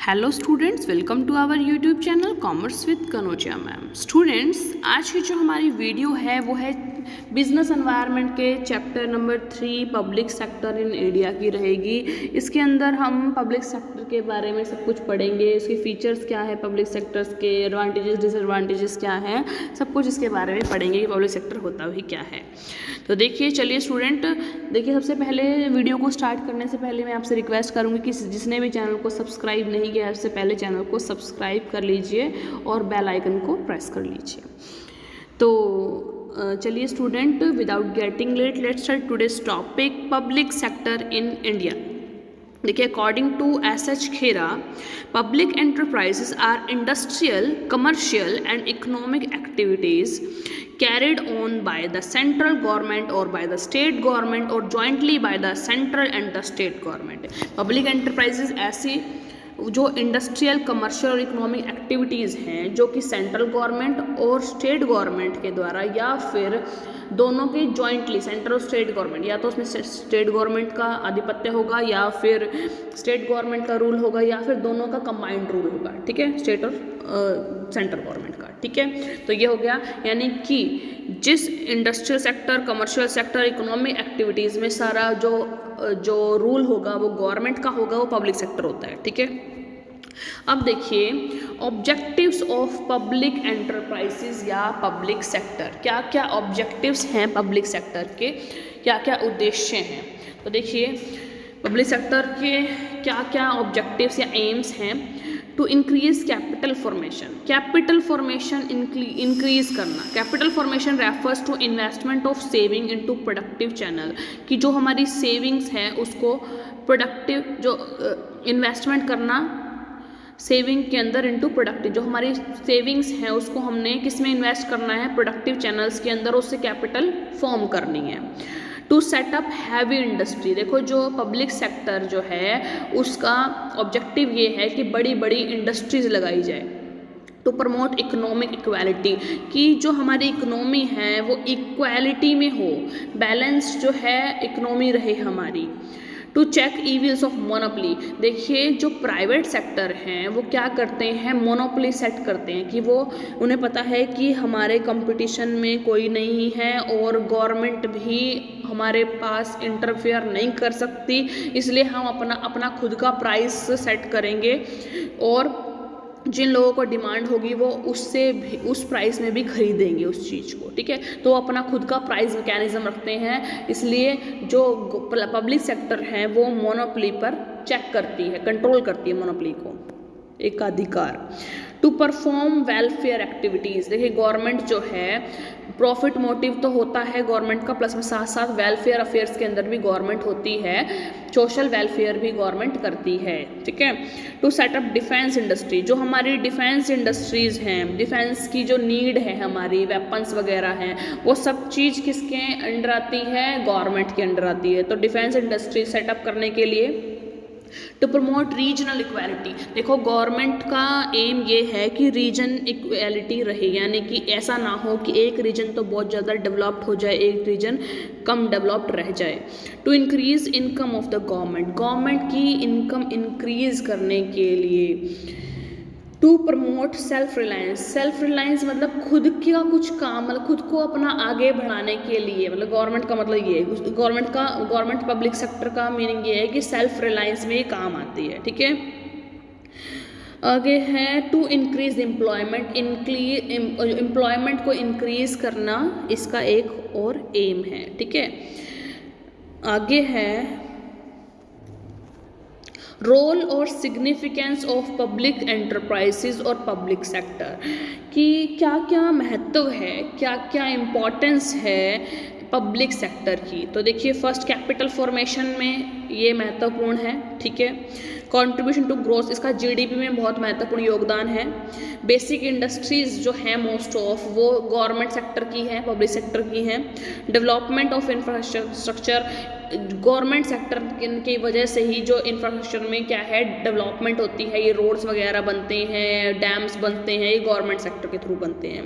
Hello students, welcome to our YouTube channel commerce with Kanojia ma'am. Students, आज की जो हमारी वीडियो है वो है बिजनेस एनवायरनमेंट के chapter number 3 public sector in India की रहेगी। इसके अंदर हम पब्लिक सेक्टर के बारे में सब कुछ पढ़ेंगे, इसके फीचर्स क्या है, पब्लिक सेक्टर्स के एडवांटेजेस डिसएडवांटेजेस क्या हैं, सब कुछ इसके बारे में पढ़ेंगे कि पब्लिक सेक्टर होता भी क्या है। तो देखिए, चलिए स्टूडेंट, देखिए सबसे पहले वीडियो को स्टार्ट करने से पहले मैं आपसे रिक्वेस्ट करूँगी कि जिसने भी चैनल को सब्सक्राइब नहीं किया है उससे पहले चैनल को सब्सक्राइब कर लीजिए और बेल आइकन को प्रेस कर लीजिए। तो चलिए student, without getting late let's start today's topic public sector in India. देखिए, according to S H. Khera, public enterprises are industrial, commercial and economic activities carried on by the central government or by the state government or jointly by the central and the state government. Public enterprises ऐसी जो industrial, commercial और economic activities हैं जो कि central government और state government के द्वारा या फिर दोनों के जॉइंटली, सेंट्रल और स्टेट गवर्नमेंट, या तो उसमें स्टेट गवर्नमेंट का आधिपत्य होगा या फिर स्टेट गवर्नमेंट का रूल होगा या फिर दोनों का कंबाइंड रूल होगा, ठीक है, स्टेट और सेंट्रल गवर्नमेंट का, ठीक है। तो ये हो गया, यानी कि जिस industrial sector, commercial sector, economic activities में सारा जो रूल होगा वो गवर्नमेंट का होगा, वो पब्लिक सेक्टर होता है, ठीक है। अब देखिए, ऑब्जेक्टिव्स ऑफ पब्लिक एंटरप्राइजेज या पब्लिक सेक्टर, क्या क्या ऑब्जेक्टिव्स हैं पब्लिक सेक्टर के, क्या क्या उद्देश्य हैं। तो देखिए, पब्लिक सेक्टर के क्या क्या ऑब्जेक्टिव्स या एम्स हैं। To increase capital formation increase करना। Capital formation refers to investment of saving into productive channel, कि जो हमारी सेविंग्स है उसको प्रोडक्टिव, जो इन्वेस्टमेंट करना सेविंग के अंदर इनटू प्रोडक्टिव, जो हमारी सेविंग्स हैं उसको हमने किस में इन्वेस्ट करना है, प्रोडक्टिव चैनल्स के अंदर, उससे कैपिटल फॉर्म करनी है। टू सेटअप हैवी इंडस्ट्री, देखो जो पब्लिक सेक्टर जो है उसका ऑब्जेक्टिव ये है कि बड़ी बड़ी इंडस्ट्रीज लगाई जाए। टू प्रमोट इकोनॉमिक इक्वालिटी, कि जो हमारी इकोनॉमी है वो इक्वालिटी में हो, बैलेंस जो है इकोनॉमी रहे हमारी। To check evils of monopoly, देखिए जो प्राइवेट सेक्टर हैं वो क्या करते हैं, मोनोपोली सेट करते हैं कि वो, उन्हें पता है कि हमारे कंपटीशन में कोई नहीं है और गवर्नमेंट भी हमारे पास इंटरफेयर नहीं कर सकती, इसलिए हम अपना खुद का प्राइस सेट करेंगे और जिन लोगों को डिमांड होगी वो उससे भी उस प्राइस में भी खरीदेंगे उस चीज़ को, ठीक है। तो अपना खुद का प्राइस मैकेनिज्म रखते हैं, इसलिए जो पब्लिक सेक्टर है वो मोनोपोली पर चेक करती है, कंट्रोल करती है मोनोपोली को, एकाधिकार। टू परफॉर्म वेलफेयर एक्टिविटीज़, देखिए गवर्नमेंट जो है, प्रॉफिट मोटिव तो होता है गवर्नमेंट का, प्लस में साथ साथ वेलफेयर अफेयर्स के अंदर भी गवर्नमेंट होती है, सोशल वेलफेयर भी गवर्नमेंट करती है, ठीक है। टू सेटअप डिफेंस इंडस्ट्री, जो हमारी डिफेंस इंडस्ट्रीज़ हैं, डिफेंस की जो नीड है हमारी, वेपन्स वगैरह हैं, वो सब चीज़ किसके अंडर आती है, गवर्नमेंट के अंडर आती है। तो डिफेंस इंडस्ट्री सेटअप करने के लिए। टू प्रमोट रीजनल इक्वालिटी, देखो गवर्नमेंट का एम ये है कि रीजन इक्वालिटी रहे, यानी कि ऐसा ना हो कि एक रीजन तो बहुत ज़्यादा डेवलप्ड हो जाए, एक रीजन कम डेवलप्ड रह जाए। To increase income of the government की इनकम इंक्रीज करने के लिए। टू प्रमोट सेल्फ रिलायंस मतलब खुद का कुछ काम, मतलब खुद को अपना आगे बढ़ाने के लिए, मतलब गवर्नमेंट का मतलब ये है, गवर्नमेंट पब्लिक सेक्टर का मीनिंग ये है कि सेल्फ रिलायंस में ये काम आती है, ठीक है। आगे है टू इंक्रीज एम्प्लॉयमेंट को इंक्रीज करना, इसका एक और एम है, ठीक है। आगे है रोल और सिग्निफिकेंस ऑफ पब्लिक एंटरप्राइजेज और पब्लिक सेक्टर, कि क्या क्या महत्व है, क्या क्या इम्पोर्टेंस है पब्लिक सेक्टर की। तो देखिए, फर्स्ट कैपिटल फॉर्मेशन में ये महत्वपूर्ण है, ठीक है। कंट्रीब्यूशन टू ग्रोथ, इसका जीडीपी में बहुत महत्वपूर्ण योगदान है। बेसिक इंडस्ट्रीज जो है मोस्ट ऑफ वो गवर्नमेंट सेक्टर की है, पब्लिक सेक्टर की है। Development of infrastructure, government sector की वजह से ही जो इंफ्रास्ट्रक्चर में क्या है, डेवलपमेंट होती है, ये रोड्स वगैरह बनते हैं, डैम्स बनते हैं, ये गवर्नमेंट सेक्टर के थ्रू बनते हैं।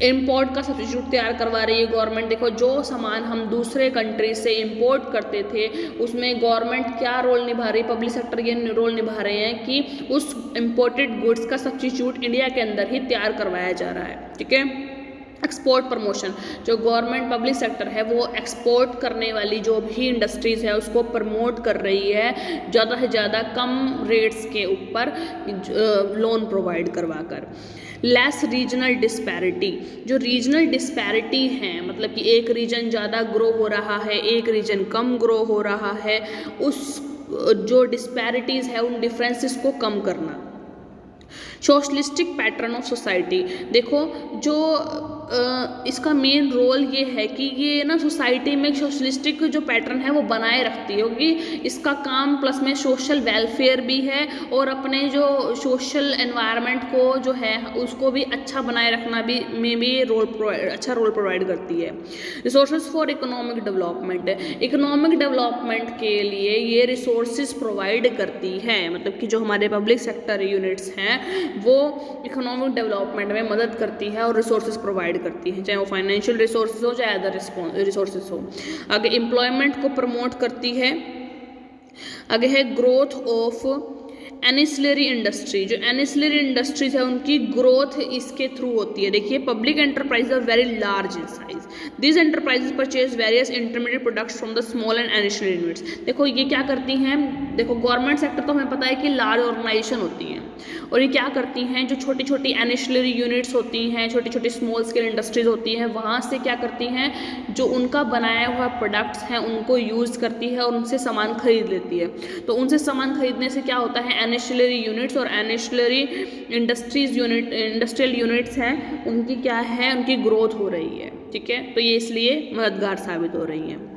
इम्पोर्ट का सब्सिट्यूट तैयार करवा रही है गवर्नमेंट। देखो, जो सामान हम दूसरे कंट्री से इम्पोर्ट करते थे उसमें गवर्नमेंट क्या रोल निभा रही है, पब्लिक सेक्टर ये मेन रोल निभा रहे हैं कि उस इम्पोर्टेड गुड्स का सब्स्टिट्यूट इंडिया के अंदर ही तैयार करवाया जा रहा है। ठीक है। एक्सपोर्ट प्रमोशन, जो गवर्नमेंट पब्लिक सेक्टर है वो एक्सपोर्ट करने वाली जो भी इंडस्ट्रीज़ है उसको प्रमोट कर रही है ज़्यादा से ज़्यादा कम रेट्स के ऊपर लोन प्रोवाइड करवाकर। लेस रीजनल डिस्पैरिटी, जो रीजनल डिस्पैरिटी है मतलब कि एक रीजन ज़्यादा ग्रो हो रहा है, एक रीजन कम ग्रो हो रहा है, उस जो डिस्पैरिटीज़ है उन डिफरेंसेस को कम करना। सोशलिस्टिक पैटर्न ऑफ सोसाइटी, देखो जो इसका मेन रोल ये है कि ये ना सोसाइटी में सोशलिस्टिक जो पैटर्न है वो बनाए रखती है, क्योंकि इसका काम प्लस में सोशल वेलफेयर भी है और अपने जो सोशल एनवायरनमेंट को जो है उसको भी अच्छा बनाए रखना भी में भी अच्छा रोल प्रोवाइड करती है। Resources for economic development, economic development के लिए ये रिसोर्सेज प्रोवाइड करती है, मतलब कि जो हमारे पब्लिक सेक्टर यूनिट्स हैं वो इकोनॉमिक डेवलपमेंट में मदद करती है और रिसोर्सेज प्रोवाइड करती है, चाहे वो फाइनेंशियल रिसोर्सेज हो चाहे अदर रिसोर्सेज हो। आगे एम्प्लॉयमेंट को प्रमोट करती है। आगे है ग्रोथ ऑफ एनिसिलरी इंडस्ट्री, जो एनिसिलरी इंडस्ट्रीज है उनकी ग्रोथ इसके थ्रू होती है। देखिए public enterprise are very large in size, this enterprises purchase various intermediate products from the small and ancillary units. देखो ये क्या करती हैं, देखो गवर्नमेंट सेक्टर तो हमें पता है कि लार्ज ऑर्गेनाइजेशन होती हैं और ये क्या करती हैं, जो छोटी छोटी एनिसिलरी यूनिट्स होती हैं, छोटी छोटी स्मॉल स्केल इंडस्ट्रीज होती हैं, वहाँ से क्या करती हैं, जो उनका बनाया हुआ प्रोडक्ट्स हैं उनको यूज़ करती है और उनसे सामान खरीद लेती है। तो उनसे सामान खरीदने से क्या होता है, एनिसिलरी यूनिट्स और एनिसिलरी इंडस्ट्रियल यूनिट्स हैं उनकी क्या है, उनकी ग्रोथ हो रही है। ठीक है, तो ये इसलिए मददगार साबित हो रही हैं।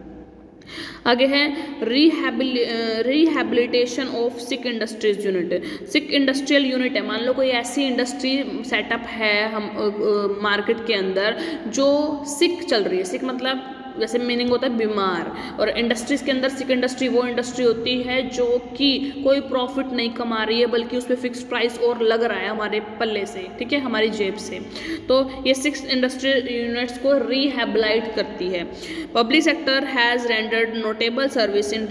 आगे है rehabilitation of sick industries unit, sick industrial unit है, मान लो कोई ऐसी इंडस्ट्री सेटअप है हम मार्केट के अंदर जो सिक चल रही है, सिक मतलब जैसे मीनिंग होता है बीमार, और इंडस्ट्रीज के अंदर सिक इंडस्ट्री वो इंडस्ट्री होती है जो कि कोई प्रॉफिट नहीं कमा रही है बल्कि उस पर फिक्स प्राइस और लग रहा है हमारे पल्ले से, ठीक है, हमारी जेब से। तो ये 6 इंडस्ट्रियल यूनिट्स को रिहैबिलाइट करती है। Public sector has rendered notable service in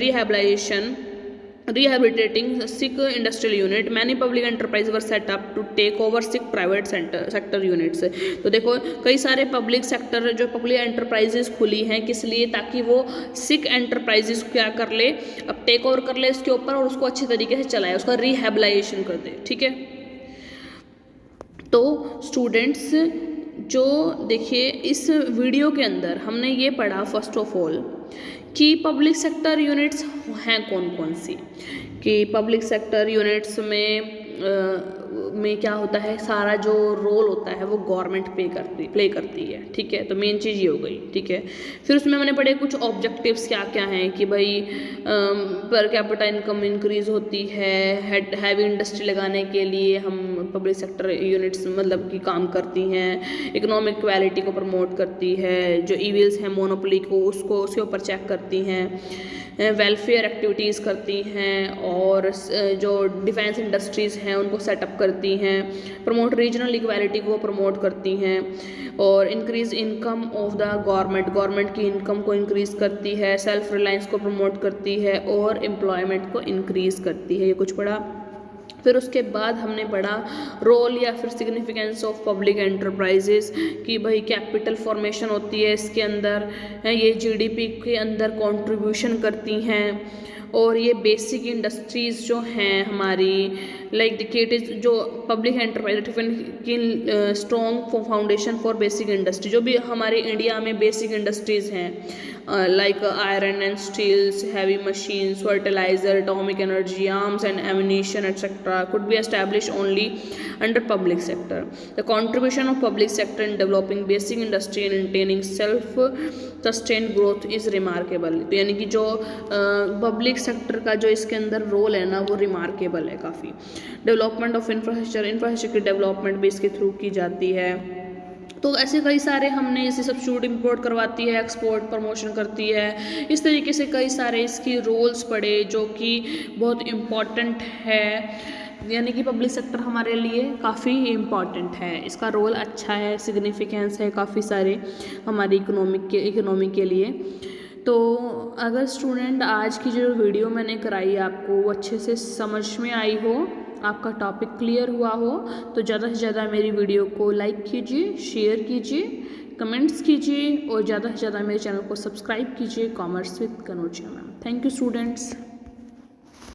rehabilitating sick industrial unit, many public enterprises were set up to take over sick private sector units। तो देखो कई सारे पब्लिक सेक्टर जो पब्लिक एंटरप्राइजेस खुली हैं किस लिए, ताकि वो सिक एंटरप्राइजेस क्या कर ले, अब टेक ओवर कर ले उसके ऊपर और उसको अच्छे तरीके से चलाए, उसका रिहैबिलाइजेशन कर दे। ठीक है, तो स्टूडेंट्स जो देखिए इस वीडियो के अंदर हमने ये पढ़ा फर्स्ट ऑफ ऑल कि पब्लिक सेक्टर यूनिट्स हैं कौन कौन सी, कि पब्लिक सेक्टर यूनिट्स में क्या होता है, सारा जो रोल होता है वो गवर्नमेंट प्ले करती है। ठीक है, तो मेन चीज़ ये हो गई। ठीक है, फिर उसमें मैंने पढ़े कुछ ऑब्जेक्टिव्स क्या क्या हैं कि भाई पर कैपिटा इनकम इंक्रीज होती है, हैवी इंडस्ट्री लगाने के लिए हम पब्लिक सेक्टर यूनिट्स मतलब कि काम करती हैं, इकोनॉमिक क्वालिटी को प्रमोट करती है, जो ईविल्स हैं मोनोपोली को उसके ऊपर चेक करती हैं, वेलफेयर एक्टिविटीज़ करती हैं, और जो डिफेंस इंडस्ट्रीज़ हैं उनको सेटअप करती हैं, प्रमोट रीजनल इक्वालिटी को प्रमोट करती हैं, और increase income of the government की इनकम को इंक्रीज़ करती है, सेल्फ रिलायंस को प्रमोट करती है, और एम्प्लॉयमेंट को इंक्रीज़ करती है। ये कुछ पढ़ा। फिर उसके बाद हमने पढ़ा रोल या फिर सिग्निफिकेंस ऑफ पब्लिक एंटरप्राइजेस, कि भाई कैपिटल फॉर्मेशन होती है इसके अंदर, ये जीडीपी के अंदर कंट्रीब्यूशन करती हैं, और ये बेसिक इंडस्ट्रीज़ जो हैं हमारी लाइक देखिए इट इज़ जो पब्लिक एंटरप्राइज की strong foundation for basic industry, जो भी हमारे इंडिया में बेसिक इंडस्ट्रीज़ हैं like iron and steels, heavy machines, fertilizer, atomic energy, arms and ammunition, etc. could be established only under public sector. The contribution of public sector in developing basic industry and maintaining self-sustained growth is remarkable. तो यानी कि जो public sector का जो इसके अंदर role है ना वो रिमार्केबल है काफ़ी। डेवलपमेंट ऑफ इंफ्रास्ट्रक्चर की डेवलपमेंट भी इसके थ्रू की जाती है। तो ऐसे कई सारे हमने इसे सब्स्टिट्यूट इंपोर्ट करवाती है, एक्सपोर्ट प्रमोशन करती है, इस तरीके से कई सारे इसकी रोल्स पड़े जो कि बहुत इम्पॉर्टेंट है, यानी कि पब्लिक सेक्टर हमारे लिए काफ़ी इम्पॉर्टेंट है, इसका रोल अच्छा है, सिग्निफिकेंस है काफ़ी सारे हमारी इकोनॉमी के लिए। तो अगर स्टूडेंट आज की जो वीडियो मैंने कराई आपको वो अच्छे से समझ में आई हो, आपका टॉपिक क्लियर हुआ हो, तो ज़्यादा से ज़्यादा मेरी वीडियो को लाइक कीजिए, शेयर कीजिए, कमेंट्स कीजिए और ज़्यादा से ज़्यादा मेरे चैनल को सब्सक्राइब कीजिए, commerce with Kanojia ma'am. Thank you students.